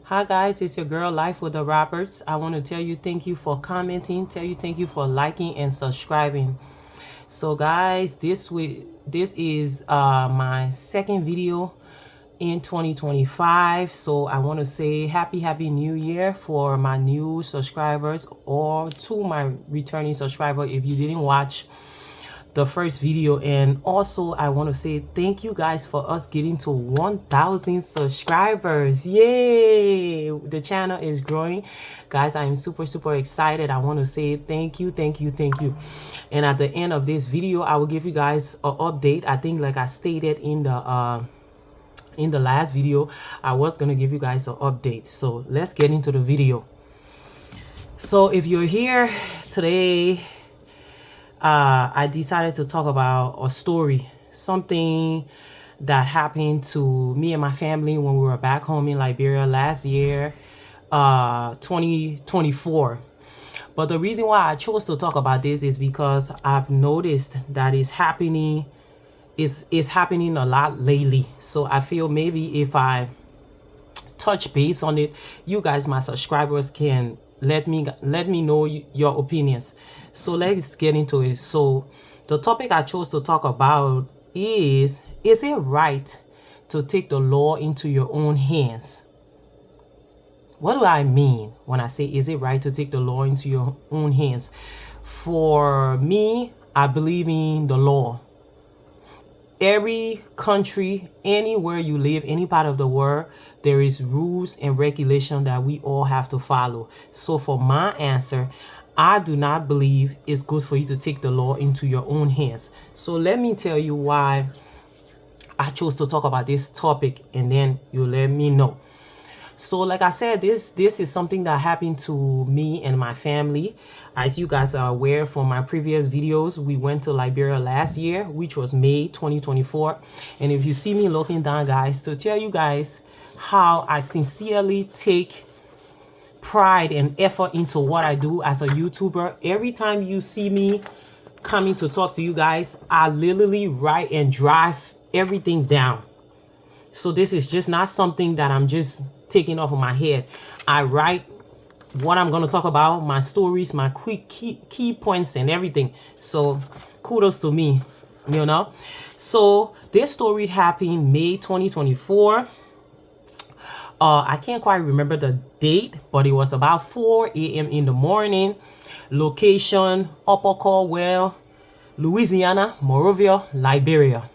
Hi guys, it's your girl Life with the Roberts. I want to tell you thank you for commenting, tell you thank you for liking and subscribing. So guys, this is my second video in 2025. So I want to say happy new year for my new subscribers or to my returning subscriber if you didn't watch the first video. And also I want to say thank you guys for us getting to 1,000 subscribers. Yay, the channel is growing, guys. I am super excited. I want to say thank you. And at the end of this video I will give you guys an update. I think, like I stated in the last video, I was gonna give you guys an update. So let's get into the video. So if you're here today, I decided to talk about a story, something that happened to me and my family when we were back home in Liberia last year, 2024. But the reason why I chose to talk about this is because I've noticed that it's happening a lot lately. So I feel maybe if I touch base on it, you guys, my subscribers, can let me know your opinions. So let's get into it. So the topic I chose to talk about is it right to take the law into your own hands? What do I mean when I say is it right to take the law into your own hands? For me, I believe in the law. Every country, anywhere you live, any part of the world, there is rules and regulation that we all have to follow. So for my answer, I do not believe it's good for you to take the law into your own hands. So let me tell you why I chose to talk about this topic, and then you let me know. So like I said, this is something that happened to me and my family. As you guys are aware from my previous videos, we went to Liberia last year, which was May 2024. And if you see me looking down, guys, to tell you guys how I sincerely take pride and effort into what I do as a YouTuber. Every time you see me coming to talk to you guys, I literally write and drive everything down. So this is just not something that I'm just taking off of my head. I write what I'm going to talk about, my stories, my quick key points and everything. So kudos to me, you know. So this story happened May 2024. I can't quite remember the date, but it was about 4 a.m. in the morning. Location, Upper Caldwell, Louisiana, Monrovia, Liberia.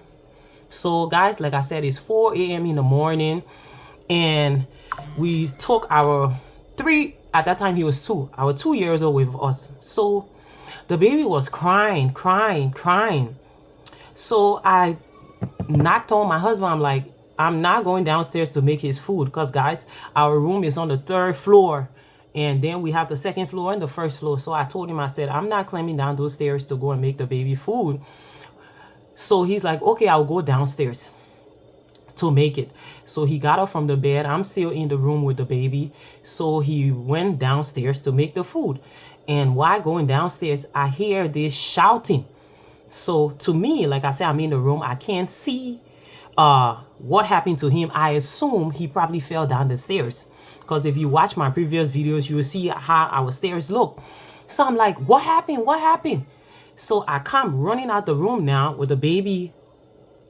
So guys, like I said, it's 4 a.m. in the morning, and we took our at that time he was 2, our 2 years old with us. So the baby was crying. So I knocked on my husband. I'm like, I'm not going downstairs to make his food, because guys, our room is on the 3rd floor, and then we have the 2nd floor and the 1st floor. So I told him, I said, I'm not climbing down those stairs to go and make the baby food. So he's like, okay, I'll go downstairs to make it. So he got up from the bed. I'm still in the room with the baby. So he went downstairs to make the food. And while going downstairs, I hear this shouting. So to me, like I said, I'm in the room. I can't see what happened to him. I assume he probably fell down the stairs, because if you watch my previous videos, you will see how our stairs look. So I'm like, what happened? So I come running out the room now with the baby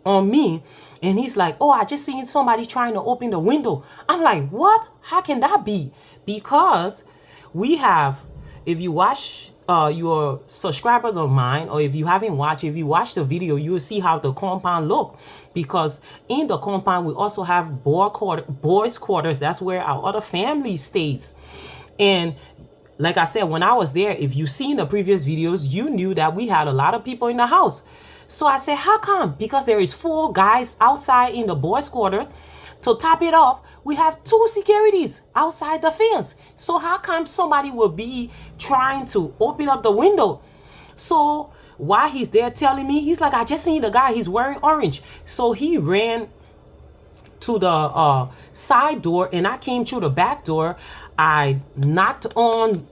on me, and he's like, oh, I just seen somebody trying to open the window. I'm like, what? How can that be? Because we have, if you watch your subscribers of mine, or if you haven't watched, if you watch the video, you will see how the compound look. Because in the compound we also have boys quarters. That's where our other family stays. And like I said, when I was there, if you seen the previous videos, you knew that we had a lot of people in the house. So I said, how come? Because there is 4 guys outside in the boys' quarter. To top it off, we have 2 securities outside the fence. So how come somebody will be trying to open up the window? So while he's there telling me, he's like, I just seen the guy, he's wearing orange. So he ran to the side door, and I came through the back door. I knocked on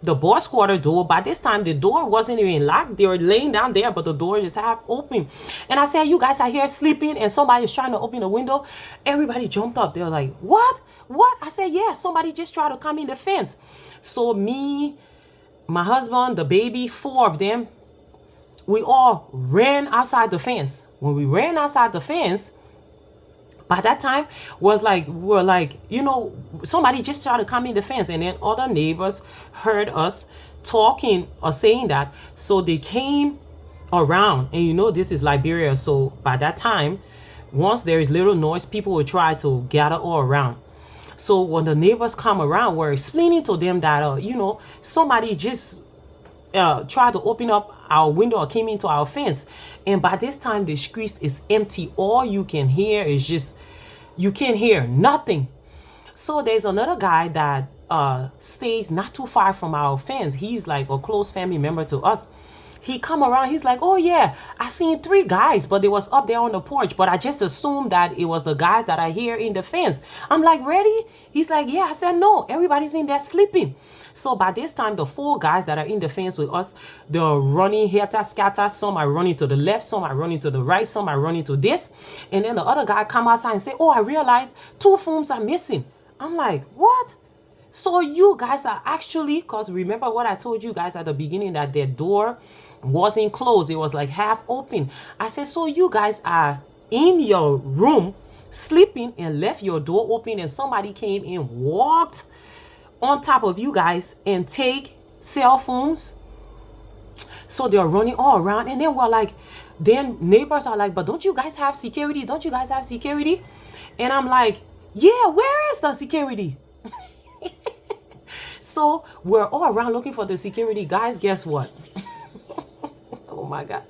the boys' quarter door. By this time, the door wasn't even locked. They were laying down there, but the door is half open. And I said, you guys are here sleeping and somebody's trying to open the window. Everybody jumped up. They were like, what? What? I said, yeah, somebody just tried to come in the fence. So me, my husband, the baby, 4 of them, we all ran outside the fence. When we ran outside the fence, by that time we were like, somebody just tried to come in the fence. And then other neighbors heard us talking or saying that. So they came around, and this is Liberia. So by that time, once there is little noise, people will try to gather all around. So when the neighbors come around, we're explaining to them that, somebody just tried to open up our window or came into our fence. And by this time, the street is empty. All you can hear is just, you can't hear nothing. So there's another guy that stays not too far from our fence. He's like a close family member to us. He come around, he's like, oh yeah, I seen 3 guys, but they was up there on the porch, but I just assumed that it was the guys that I hear in the fence. I'm like, ready? He's like, yeah. I said, no, everybody's in there sleeping. So by this time, the 4 guys that are in the fence with us, they're running helter-skelter. Some are running to the left, some are running to the right, some are running to this. And then the other guy come outside and say, oh, I realized 2 phones are missing. I'm like, what? So you guys are actually, because remember what I told you guys at the beginning, that their door wasn't closed. It was like half open. I said, so you guys are in your room sleeping and left your door open, and somebody came and walked on top of you guys and take cell phones. So they're running all around. And then we're like, then neighbors are like, but don't you guys have security? Don't you guys have security? And I'm like, yeah, where is the security? So we're all around looking for the security. Guys, guess what? Oh my God.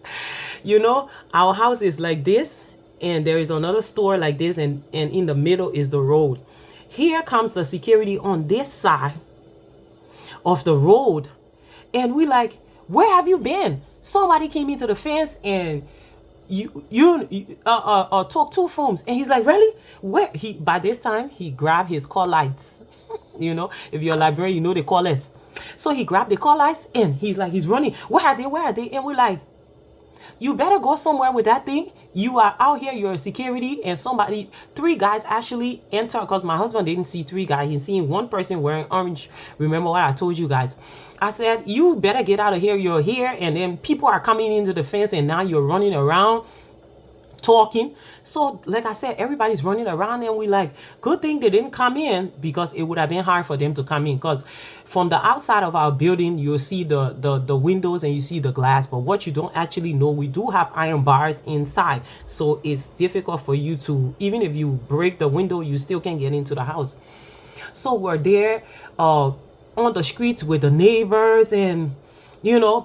Our house is like this, and there is another store like this, and in the middle is the road. Here comes the security on this side of the road. And we like, where have you been? Somebody came into the fence and you took 2 phones. And he's like, really? Where? By this time, he grabbed his call lights. If you're a librarian, they call us. So he grabbed the call lights and he's running. Where are they? Where are they? And we're like, you better go somewhere with that thing. You are out here, you're a security. And 3 guys actually enter, because my husband didn't see 3 guys. He seen 1 person wearing orange. Remember what I told you guys? I said, you better get out of here. You're here. And then people are coming into the fence, and now you're running around talking. So like I said, everybody's running around, and we like, good thing they didn't come in, because it would have been hard for them to come in, because from the outside of our building you'll see the windows and you see the glass, but what you don't actually know, we do have iron bars inside, so it's difficult for you to, even if you break the window, you still can't get into the house. So we're there on the streets with the neighbors, and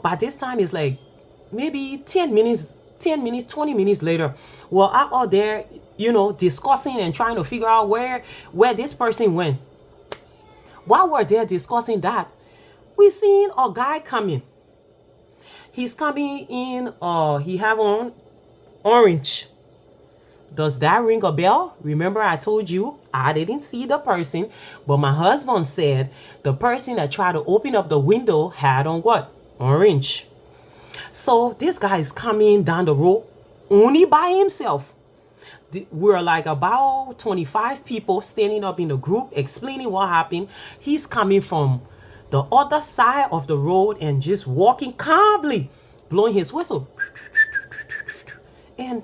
by this time it's like maybe 10 minutes, 20 minutes later, we're out there, discussing and trying to figure out where this person went. While we're there discussing that, we seen a guy coming. He's coming in, he have on orange. Does that ring a bell? Remember I told you I didn't see the person, but my husband said the person that tried to open up the window had on what? Orange. So this guy is coming down the road only by himself. We're like about 25 people standing up in the group explaining what happened. He's coming from the other side of the road and just walking calmly, blowing his whistle. And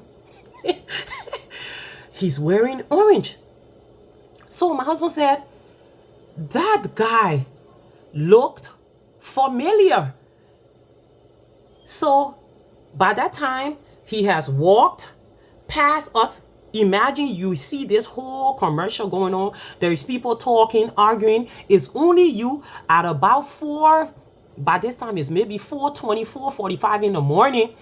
he's wearing orange. So my husband said, that guy looked familiar. So by that time, he has walked past us. Imagine you see this whole commercial going on. There is people talking, arguing. It's only you at about 4. By this time, it's maybe 4:20, 4:45 in the morning.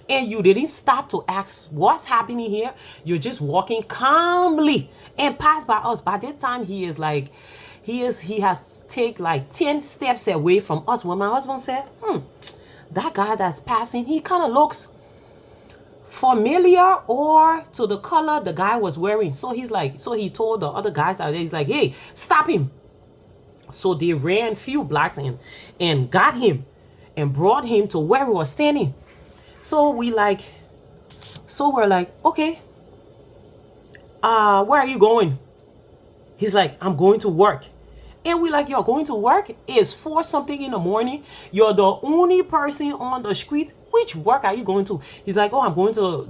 And you didn't stop to ask what's happening here. You're just walking calmly and pass by us. By this time, he has take like 10 steps away from us. When my husband said, that guy that's passing, he kind of looks familiar, or to the color the guy was wearing. So he told the other guys out there, he's like, hey, stop him. So they ran few blocks and got him and brought him to where we were standing. So we're like, okay, where are you going? He's like, I'm going to work. And we like, you're going to work? It's 4 something in the morning. You're the only person on the street. Which work are you going to? He's like, oh, I'm going to,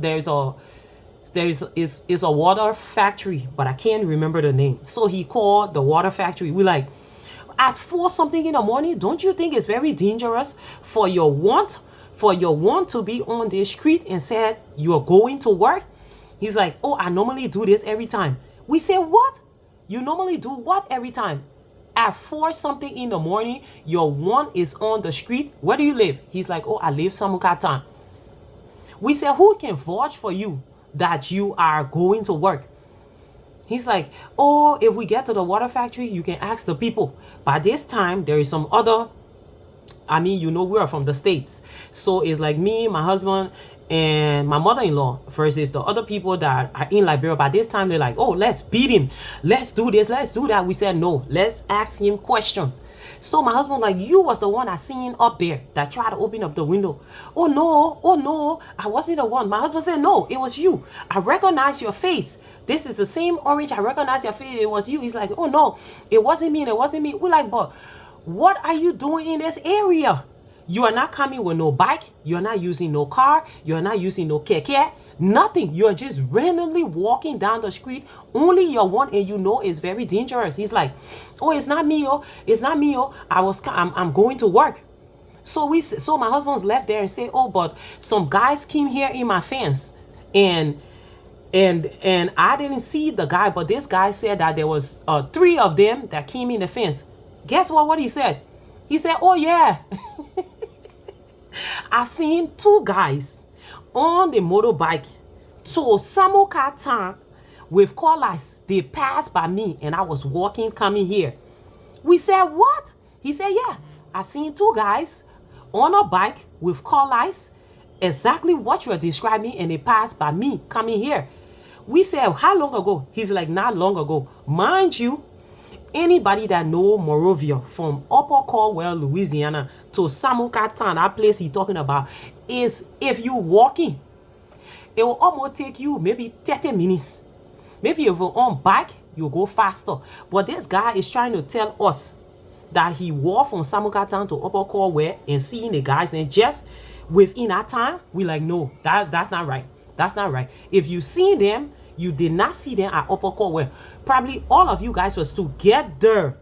it's a water factory, but I can't remember the name. So he called the water factory. We like, at 4 something in the morning, don't you think it's very dangerous for your want to be on the street and said you're going to work? He's like, oh, I normally do this every time. We said, what? You normally do what every time? At 4 something in the morning, your want is on the street. Where do you live? He's like, oh, I live Samukatan. We said, who can vouch for you that you are going to work? He's like, oh, if we get to the water factory, you can ask the people. By this time, there is some other, I mean, you know, we are from the States. So it's like me, my husband, and my mother-in-law versus the other people that are in Liberia. By this time, they're like, oh, let's beat him. Let's do this. Let's do that. We said, no, let's ask him questions. So my husband like, you was the one I seen up there that tried to open up the window. Oh no, I wasn't the one. My husband said, no, it was you. I recognize your face. This is the same orange. I recognize your face. It was you. He's like, oh no, it wasn't me. It wasn't me. We're like, but what are you doing in this area? You are not coming with no bike. You're not using no car. You're not using no keke. Nothing. You're just randomly walking down the street. Only your one, and you know it's very dangerous. He's like, oh, it's not me, oh. It's not me, oh. I'm going to work. So my husband's left there and say, oh, but some guys came here in my fence, and I didn't see the guy, but this guy said that there was 3 of them that came in the fence. Guess what he said? He said, oh yeah. I've seen 2 guys on the motorbike to Samukatan with collars. They passed by me and I was walking coming here. We said, what? He said, yeah, I seen 2 guys on a bike with collars, exactly what you are describing, and they passed by me coming here. We said, how long ago? He's like, not long ago. Mind you, anybody that know Morovia from Upper Caldwell, Louisiana to Samukatan, that place he's talking about, is if you walking, it will almost take you maybe 30 minutes. Maybe if you're on bike, you'll go faster. But this guy is trying to tell us that he walked from Samukatan to Upper Caldwell and seeing the guys, and just within that time, we like, no, that's not right. That's not right. If you see them, you did not see them at Upper Caldwell. Probably all of you guys was together.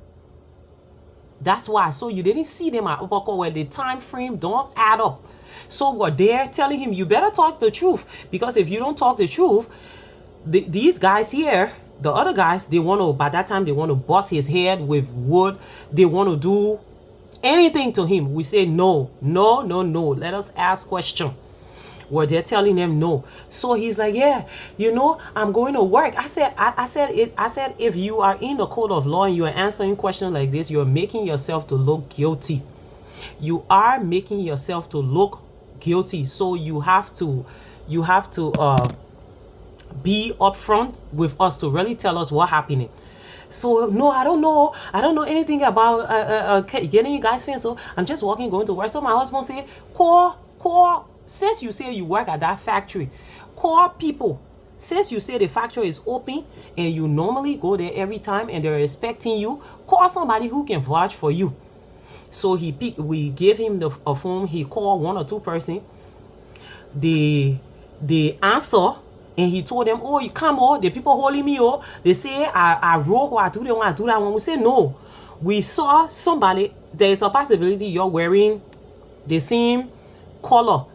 That's why. So you didn't see them at Upper Caldwell. The time frame don't add up. So we're there telling him, you better talk the truth, because if you don't talk the truth, these guys here, the other guys, they want to, by that time, they want to bust his head with wood. They want to do anything to him. We say, no. Let us ask questions. Where they're telling them no. So he's like, yeah, you know, I'm going to work. I said, if you are in the code of law and you are answering questions like this, you're making yourself to look guilty. You are making yourself to look guilty. So you have to be upfront with us to really tell us what happened. So no, I don't know anything about getting you guys fence. So I'm just walking, going to work. So my husband said, call. Since you say you work at that factory, call people. Since you say the factory is open and you normally go there every time and they're expecting you, call somebody who can vouch for you. So we gave him a phone. He called 1 or 2 person. They answer, and he told them, oh, you come, oh, the people holding me, oh, they say I rogue, or I do that one. We say no. We saw somebody. There is a possibility you're wearing the same color.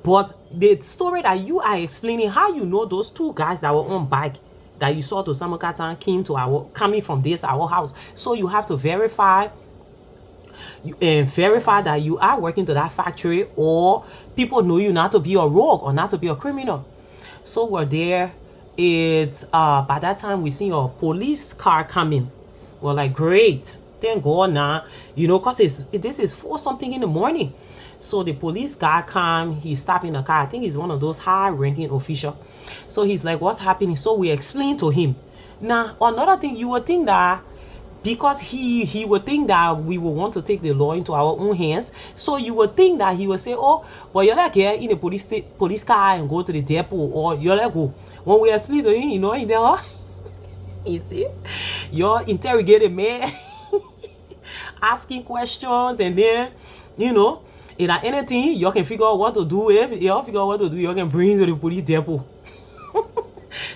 But the story that you are explaining, how you know those 2 guys that were on bike that you saw to Samukatan coming from our house. So you have to verify that you are working to that factory, or people know you not to be a rogue or not to be a criminal. So we're there. It's by that time we see a police car coming. We're like, great, thank God now, you know, because this is 4 something in the morning. So the police guy come, he stopped in the car. I think he's one of those high-ranking officials. So he's like, what's happening? So we explain to him. Now, another thing, you would think that because he would think that we would want to take the law into our own hands. So you would think that he would say, oh, but you're like here in a police car and go to the depot, or you're like go. When we explain to him, you know, you see, you're interrogating man, asking questions, and then, you know, in anything you can figure out what to do. If you figure out what to do, you can bring him to the police depot.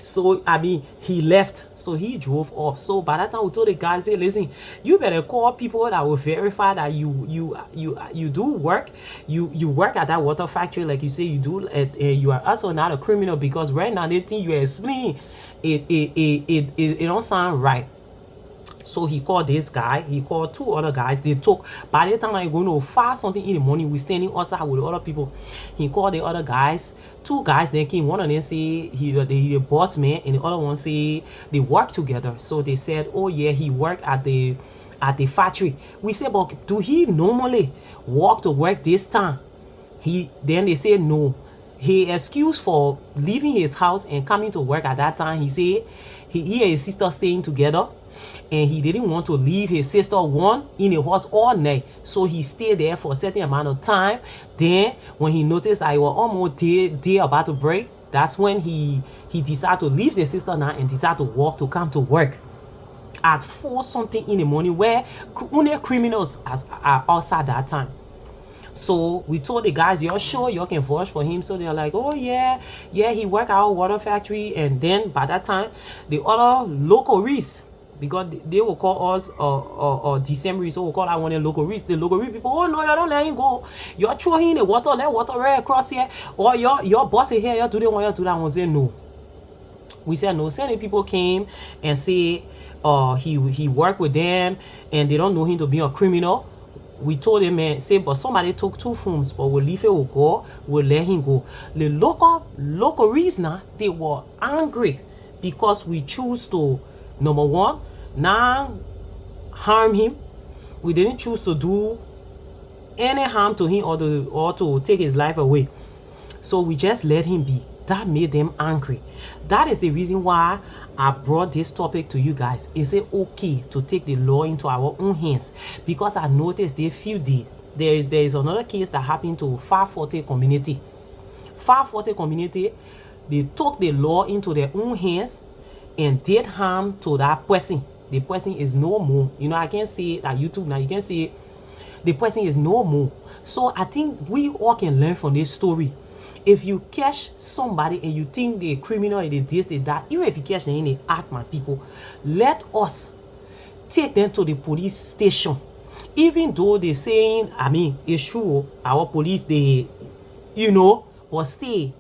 So I mean, he left, so he drove off. So by that time we told the guy, say, listen, you better call people that will verify that you do work, you work at that water factory like you say you do, you are also not a criminal, because right now they think you're explaining it don't sound right. So he called this guy, he called two other guys. They took, by the time I'm going to fast something in the morning, we standing outside with the other people. He called the other guys, two guys, then came. One of them say he the boss man, and the other one say they work together. So they said, oh yeah, he worked at the factory. We said, but do he normally walk to work this time? Then they say no. He excused for leaving his house and coming to work at that time. He said he and his sister staying together, and he didn't want to leave his sister one in the house all night, so he stayed there for a certain amount of time. Then when he noticed that it was almost day about to break, that's when he decided to leave the sister now and decided to walk to come to work at 4 something in the morning, where only criminals are outside that time. So we told the guys, you're sure you can vouch for him? So they're like, oh yeah, he worked at our water factory. And then by that time, the other local Reese, because they will call us or December, so we'll call that one a local Reese. The local Reese people, oh no, you don't let him go. You're throwing in the water, let water right across here. Or your boss is here, you do the one, you do that one. Say no. We said no. Certain people came and say he worked with them and they don't know him to be a criminal. We told him, man, say, but somebody took 2 phones, but we'll leave it, we'll go, we'll let him go. The local reason, they were angry because we choose to, number one, not harm him. We didn't choose to do any harm to him or to take his life away. So we just let him be. That made them angry. That is the reason why I brought this topic to you guys. Is it okay to take the law into our own hands? Because I noticed a few days, there is another case that happened to 540 community. 540 community, they took the law into their own hands and did harm to that person. The person is no more. You know, I can see that YouTube now, you can see the person is no more. So I think we all can learn from this story. If you catch somebody and you think they're criminal and they this, they that, even if you catch them in the act, my people, let us take them to the police station. Even though they're saying, I mean, it's true, our police, they, you know, but stay.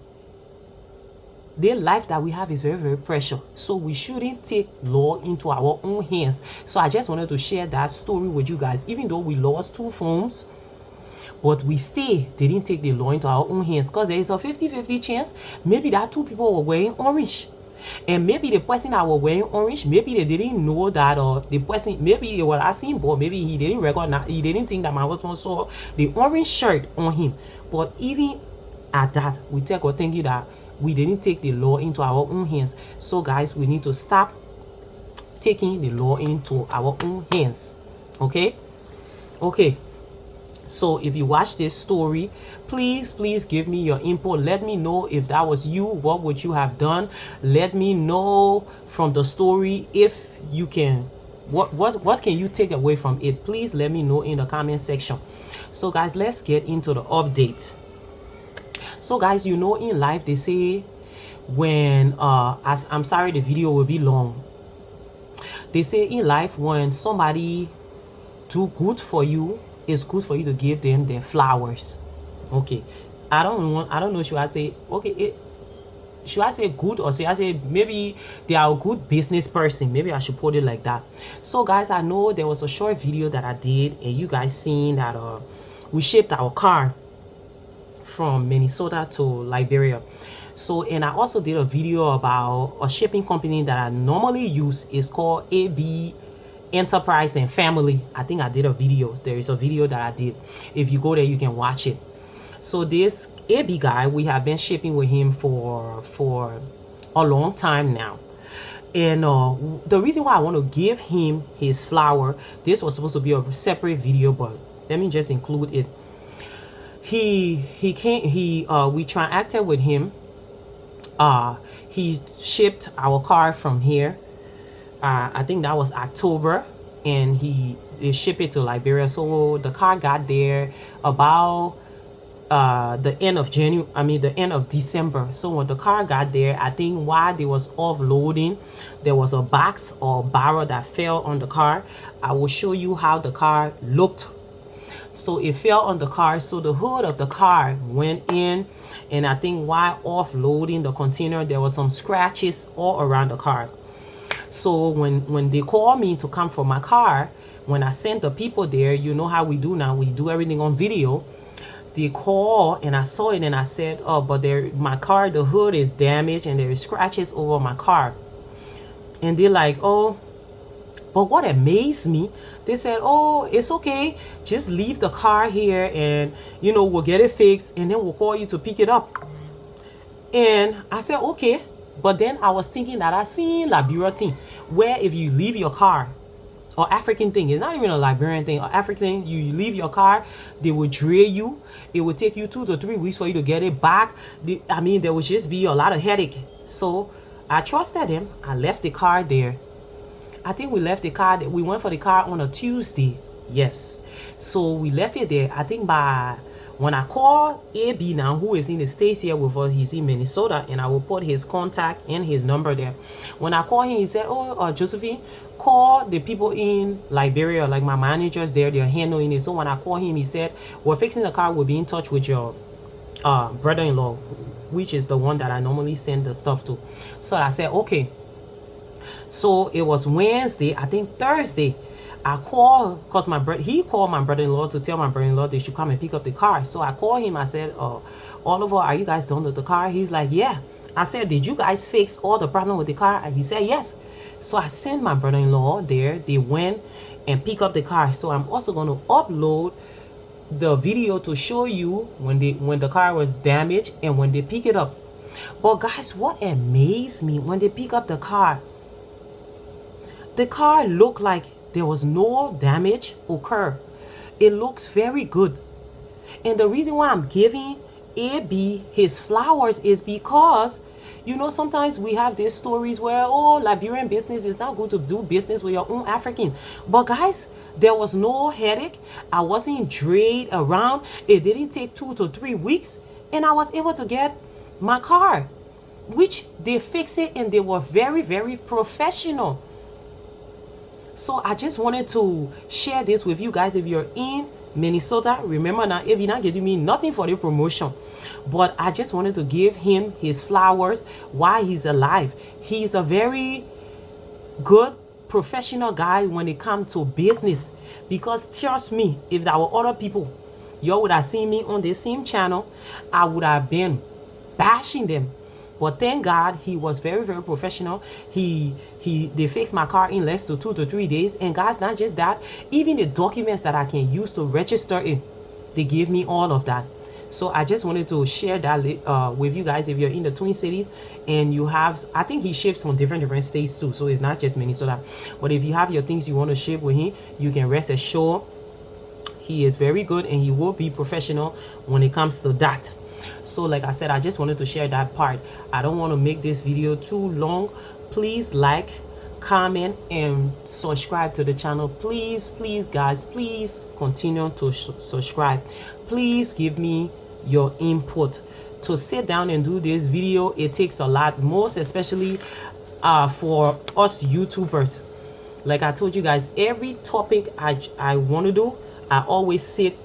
Their life that we have is very, very precious. So we shouldn't take law into our own hands. So I just wanted to share that story with you guys. Even though we lost 2 phones, but we didn't take the law into our own hands, because there is a 50-50 chance maybe that 2 people were wearing orange. And maybe the person that was wearing orange, maybe they didn't know that, or the person, maybe they were asking, but maybe he didn't recognize, he didn't think that my husband saw the orange shirt on him. But even at that, we tell God, thank you that we didn't take the law into our own hands. So guys, we need to stop taking the law into our own hands. Okay. So if you watch this story, please give me your input. Let me know if that was you, what would you have done? Let me know from the story if you can, what can you take away from it? Please let me know in the comment section. So guys, let's get into the update. So guys, you know, in life they say when I'm sorry the video will be long. They say in life when somebody do good for you, it's good for you to give them their flowers. Okay, I don't know, should I say, okay, should I say good, or should I say maybe they are a good business person? Maybe I should put it like that. So guys, I know there was a short video that I did, and you guys seen that we shipped our car from Minnesota to Liberia. So, and I also did a video about a shipping company that I normally use. It's called AB Enterprise and Family. I think I did a video. There is a video that I did. If you go there, you can watch it. So this AB guy, we have been shipping with him for a long time now. And the reason why I want to give him his flower, this was supposed to be a separate video, but let me just include it. He came, we transacted with him. He shipped our car from here. I think that was October, and they shipped it to Liberia. So the car got there about the end of the end of December. So when the car got there, I think while they was offloading, there was a box or barrel that fell on the car. I will show you how the car looked. So it fell on the car, so the hood of the car went in, and I think while offloading the container, there was some scratches all around the car. So when they called me to come for my car, when I sent the people there, you know how we do now, we do everything on video. They called and I saw it and I said, oh, but my car, the hood is damaged and there is scratches over my car. And they're like, oh, but what amazed me, they said, oh, it's okay, just leave the car here and we'll get it fixed and then we'll call you to pick it up. And I said, okay. But then I was thinking that I seen Liberia thing, where if you leave your car, or African thing, it's not even a Liberian thing, or African, you leave your car, they will drill you. It will take you 2 to 3 weeks for you to get it back. There will just be a lot of headache. So I trusted him. I left the car there. I think we left the car, we went for the car on a Tuesday. Yes. So we left it there. I think when I call AB now, who is in the States here with us, he's in Minnesota, and I will put his contact and his number there. When I call him, he said, oh, Josephine, call the people in Liberia, like my managers there, they're handling it. So when I call him, he said, we're fixing the car, we'll be in touch with your brother-in-law, which is the one that I normally send the stuff to. So I said, okay. So it was Wednesday, I think Thursday, I called because he called my brother-in-law to tell my brother-in-law they should come and pick up the car. So I called him. I said, Oliver, are you guys done with the car? He's like, yeah. I said, did you guys fix all the problem with the car? And he said, yes. So I sent my brother-in-law there. They went and pick up the car. So I'm also going to upload the video to show you when the car was damaged and when they pick it up. But guys, what amazed me, when they pick up the car looked like there was no damage occur. It looks very good. And the reason why I'm giving AB his flowers is because, sometimes we have these stories where, oh, Liberian business is not good to do business with your own African. But guys, there was no headache. I wasn't dragged around. It didn't take 2 to 3 weeks. And I was able to get my car, which they fixed it, and they were very, very professional. So I just wanted to share this with you guys. If you're in Minnesota, remember now, if you're not giving me nothing for the promotion, but I just wanted to give him his flowers while he's alive. He's a very good professional guy when it comes to business, because trust me, if there were other people, y'all would have seen me on the same channel, I would have been bashing them. But thank God, he was very, very professional. They fixed my car in less than 2 to 3 days. And guys, not just that, even the documents that I can use to register it, they gave me all of that. So I just wanted to share that with you guys. If you're in the Twin Cities and you have, I think he ships from different states too, so it's not just Minnesota. But if you have your things you want to ship with him, you can rest assured he is very good and he will be professional when it comes to that. So like I said, I just wanted to share that part. I don't want to make this video too long. Please like, comment, and subscribe to the channel. Please guys, please continue to subscribe. Please give me your input. To sit down and do this video, it takes a lot, most especially for us YouTubers. Like I told you guys, every topic I want to do, I always sit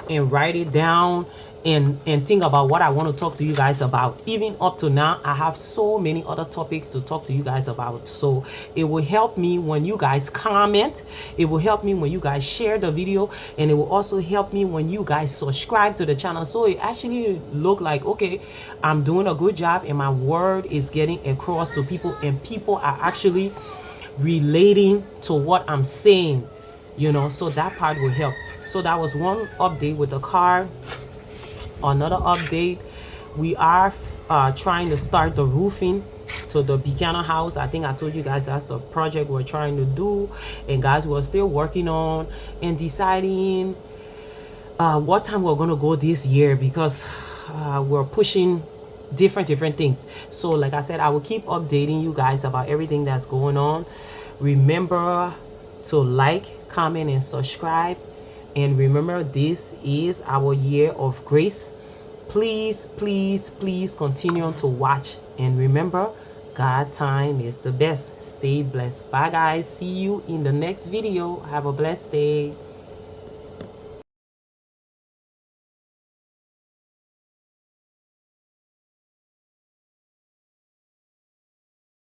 and write it down and think about what I want to talk to you guys about. Even up to now, I have so many other topics to talk to you guys about. So it will help me when you guys comment. It will help me when you guys share the video, and it will also help me when you guys subscribe to the channel. So it actually look like, okay, I'm doing a good job and my word is getting across to people, and people are actually relating to what I'm saying, so that part will help. So that was one update with the car. Another update, we are trying to start the roofing to the Buchanan house. I think I told you guys that's the project we're trying to do, and guys, we're still working on and deciding what time we're gonna go this year, because we're pushing different things. So like I said, I will keep updating you guys about everything that's going on. Remember to like, comment, and subscribe. And remember, this is our year of grace. Please continue to watch, and remember, God time is the best. Stay blessed. Bye guys, see you in the next video. Have a blessed day.